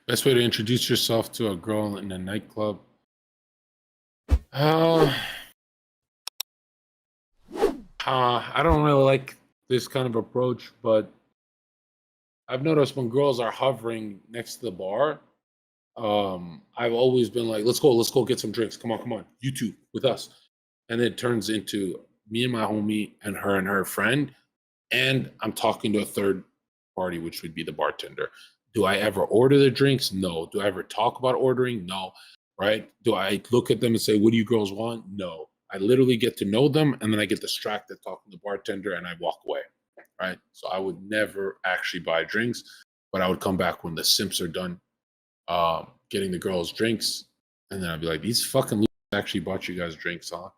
Best way to introduce yourself to a girl in a nightclub. Uh, I don't really like this kind of approach, but I've noticed when girls are hovering next to the bar, I've always been like, let's go get some drinks. Come on, you two with us. And it turns into me and my homie and her friend, and I'm talking to a third party, which would be the bartender. Do I ever order the drinks? No. Do I ever talk about ordering? No. Right? Do I look at them and say, "What do you girls want?" No. I literally get to know them, and then I get distracted talking to the bartender, and I walk away. Right? So I would never actually buy drinks, but I would come back when the simps are done getting the girls drinks, and then I'd be like, "These fucking losers actually bought you guys drinks, huh?"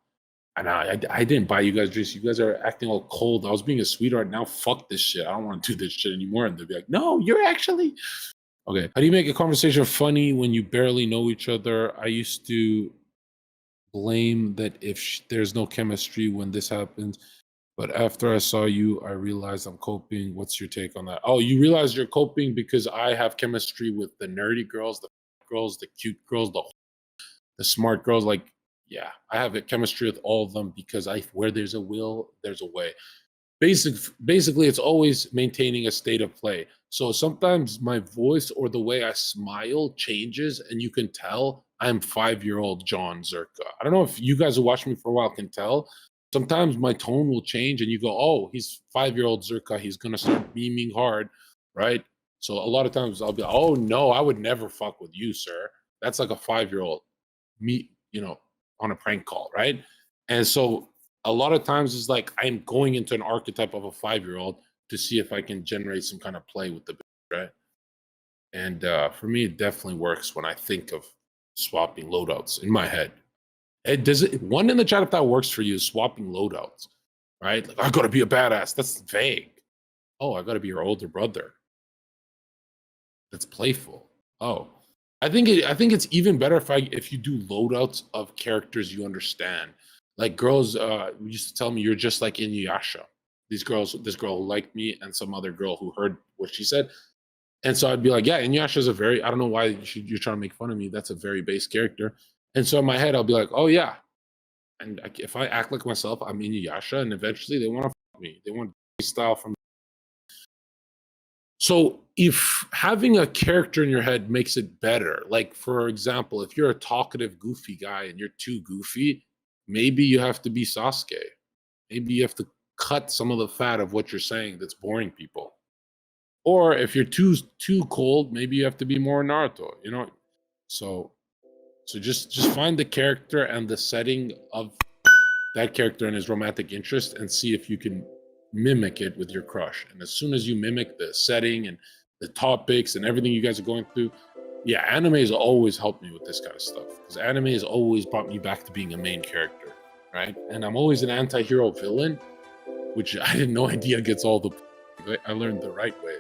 And I didn't buy you guys drinks. You guys are acting all cold. I was being a sweetheart. Now fuck this shit. I don't want to do this shit anymore. And they'll be like, no, you're actually okay. How do you make a conversation funny when you barely know each other? I used to blame that if there's no chemistry when this happens. But after I saw you, I realized I'm coping. What's your take on that? Oh, you realize you're coping because I have chemistry with the nerdy girls, the cute girls, the smart girls. Like, yeah, I have a chemistry with all of them because I where there's a will, there's a way. Basically, it's always maintaining a state of play. So sometimes my voice or the way I smile changes, and you can tell I'm 5-year-old Jon Zherka. I don't know if you guys who watch me for a while can tell. Sometimes my tone will change, and you go, "Oh, he's 5-year-old Zherka. He's gonna start beaming hard, right?" So a lot of times I'll be, "Oh no, I would never fuck with you, sir. That's like a 5-year-old me, on a prank call, right?" And so a lot of times it's like I'm going into an archetype of a 5-year-old to see if I can generate some kind of play with the bitch, right? And for me, it definitely works when I think of swapping loadouts in my head. It does it one in the chat if that works for you, is swapping loadouts, right? Like I gotta be a badass. That's vague. Oh, I gotta be your older brother. That's playful. Oh, I think it's even better if you do loadouts of characters you understand. Like girls used to tell me you're just like Inuyasha. This girl who liked me and some other girl who heard what she said. And so I'd be like, yeah, Inuyasha is a very, I don't know why you're trying to make fun of me. That's a very base character. And so in my head, I'll be like, oh yeah. And if I act like myself, I'm Inuyasha, and eventually they want to fuck me. They want style from. So if having a character in your head makes it better, like for example, if you're a talkative, goofy guy and you're too goofy, maybe you have to be Sasuke. Maybe you have to cut some of the fat of what you're saying that's boring people. Or if you're too cold, maybe you have to be more Naruto. So just find the character and the setting of that character and his romantic interest and see if you can mimic it with your crush. And as soon as you mimic the setting and the topics and everything you guys are going through, yeah, anime has always helped me with this kind of stuff because anime has always brought me back to being a main character, right? And I'm always an anti-hero villain, which I had no idea gets all the. I learned the right way.